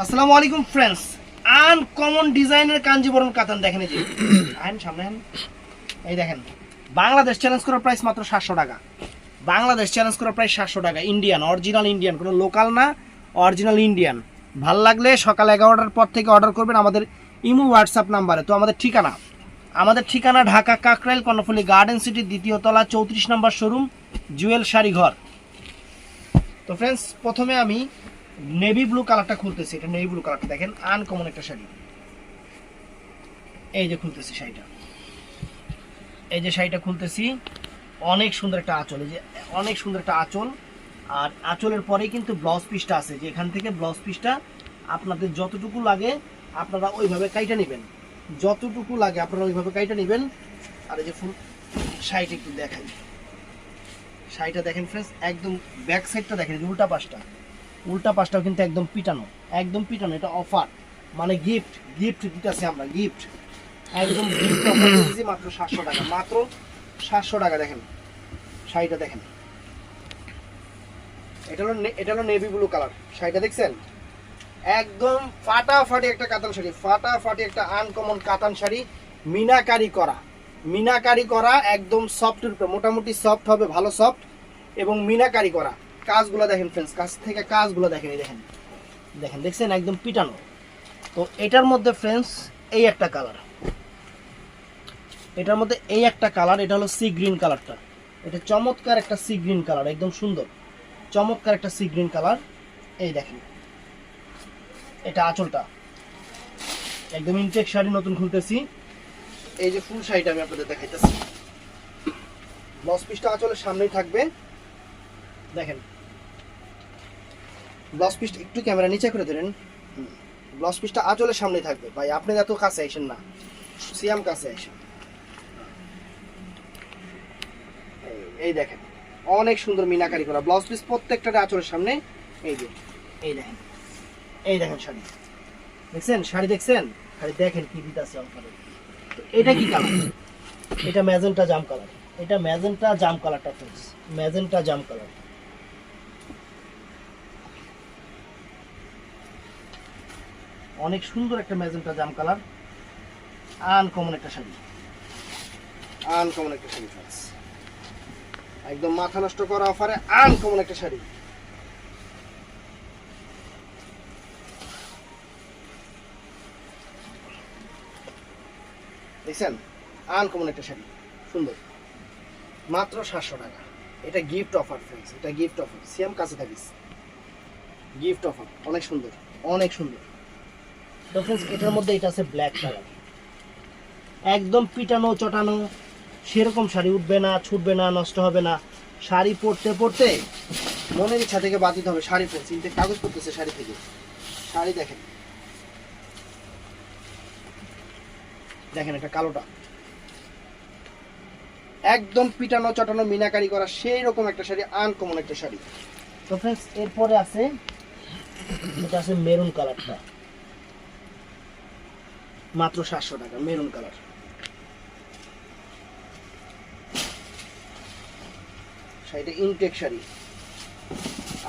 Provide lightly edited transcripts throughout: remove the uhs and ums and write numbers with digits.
আসসালামু আলাইকুম friends, uncommon ডিজাইনের কাঞ্জিবরম কাতান দেখেন। এই যে আইন সামনে আইন, এই দেখেন বাংলাদেশ চ্যালেঞ্জ করার প্রাইস মাত্র 700 টাকা। বাংলাদেশ চ্যালেঞ্জ করার প্রাইস 700 টাকা। ইন্ডিয়ান, অরিজিনাল ইন্ডিয়ান, কোনো লোকাল না, অরিজিনাল ইন্ডিয়ান। ভাল লাগলে সকাল 11টার পর থেকে অর্ডার করবেন আমাদের ইমো হোয়াটসঅ্যাপ নাম্বারে। তো আমাদের ঠিকানা ঢাকা কাকরাইল কর্ণফুলী গার্ডেন সিটি, দ্বিতীয় তলা, 34 নম্বর শোরুম, জুয়েল শাড়ি ঘর। তো ফ্রেন্ডস, প্রথমে আমি নেভি ব্লু কালারটা খুলতেছি। এটা নেভি ব্লু কালারটা দেখেন, আনকমন একটা শাড়ি। এই যে খুলতেছি শাড়িটা, এই যে শাড়িটা খুলতেছি। অনেক সুন্দর একটা আঁচল, এই যে অনেক সুন্দর একটা আঁচল। আর আঁচলের পরেই কিন্তু ব্লাউজ পিসটা আছে, যে এখান থেকে ব্লাউজ পিসটা আপনাদের যতটুকু লাগে আপনারা ওইভাবে কাইটা নেবেন, যতটুকু লাগে আপনারা ওইভাবে কাইটা নেবেন। আর এই যে ফুল শাড়িটা একটু দেখাই, শাড়িটা দেখেন ফ্রেন্ডস, একদম ব্যাক সাইডটা দেখেন, উল্টা পাশটাও কিন্তু একদম পিটানো, একদম পিটানো। এটা অফার, মানে গিফট দিতেছি আমরা, গিফট একদম গিফট অফার দিতেছি মাত্র 700 টাকা, মাত্র 700 টাকা। দেখেন শাড়িটা দেখেন, এটা হলো নেভি ব্লু কালার। শাড়িটা দেখছেন, একদম ফাটাফাটি একটা কাতান শাড়ি, ফাটাফাটি একটা আনকমন কাতান শাড়ি, মিনাকারি করা একদম সফটের উপরে, মোটামুটি সফট হবে, ভালো সফট এবং মিনাকারি করা। কাজগুলো দেখেন ফ্রেন্ডস, কাছ থেকে কাজগুলো দেখেন, এই দেখেন দেখেন, দেখছেন একদম পিটানো। তো এটার মধ্যে ফ্রেন্ডস এই একটা কালার, এটার মধ্যে এই একটা কালার, এটা হলো সি গ্রিন কালারটা। এটা চমৎকার একটা সি গ্রিন কালার, একদম সুন্দর চমৎকার একটা সি গ্রিন কালার। এই দেখেন, এটা আঁচলটা একদম ইনটেক শাড়ি, নতুন খুলতেছি। এই যে ফুল শাড়িটা আমি আপনাদের দেখাইতেছি, ব্লাউজ পিসটা আঁচলের সামনেই থাকবে। দেখেন ব্লাউজ পিসটা একটু ক্যামেরা নিচে করে ধরেন, ব্লাউজ পিসটা আঁচলের সামনেই থাকবে। ভাই আপনি এত কাছে আসেন না, সিয়াম কাছে আসেন। এই দেখেন অনেক সুন্দর মিনাকারি করা ব্লাউজ পিস, প্রত্যেকটা আঁচলের সামনে। এই যে এই দেখেন, এই দেখেন শাড়ি দেখছেন, শাড়ি দেখছেন, শাড়ি দেখেন কি দিতে আছে অফারে। এটা কি কালার? এটা ম্যাজেন্টা জাম কালার, এটা ম্যাজেন্টা জাম কালারটা ফ্রেন্ডস, ম্যাজেন্টা জাম কালার। অনেক সুন্দর একটা ম্যাজেন্টা জাম কালার, আনকমন একটা শাড়ি, আনকমন একটা শাড়ি ফ্রেন্ডস, একদম মাথা নষ্ট করা অফারে আনকমন একটা শাড়ি। দেখছেন আনকমন একটা শাড়ি, সুন্দর, মাত্র 700 টাকা। এটা গিফট অফার ফ্রেন্ডস, এটা গিফট অফার, সিএম কাছে থাকিস, গিফট অফার, অনেক সুন্দর, অনেক সুন্দর। তো ফ্রেন্ডস, এটার মধ্যে এটা আছে ব্ল্যাক কালার, একদম পিটানো চটানো, সেরকম শাড়ি উঠবে না, ছুটবে না, নষ্ট হবে না। শাড়ি পরতে পরতে মনের ইচ্ছা থেকে বাতিত হবে, শাড়ি পরছে কিন্তু কাগজ পরতেছে শাড়ি থেকে। শাড়ি দেখেন, দেখেন এটা কালোটা, একদম পিটানো চটানো মিনাকারি করা সেই রকম একটা শাড়ি, আনকমন একটা শাড়ি। তো ফ্রেন্ডস, এরপরে আছে এটা আছে মেরুন কালারটা, মাত্র 700 টাকা, মেরুন কালার। শাড়িটা ইনটেক শাড়ি,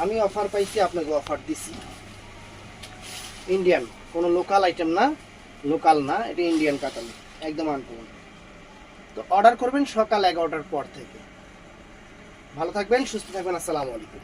আমি অফার পাইছি, আপনাকে অফার দিছি। ইন্ডিয়ান, কোনো লোকাল আইটেম না, লোকাল না, এটা ইন্ডিয়ান কাতান, একদম আনকমন। তো অর্ডার করবেন সকাল 11টার পর থেকে। ভালো থাকবেন, সুস্থ থাকবেন, আসসালামু আলাইকুম।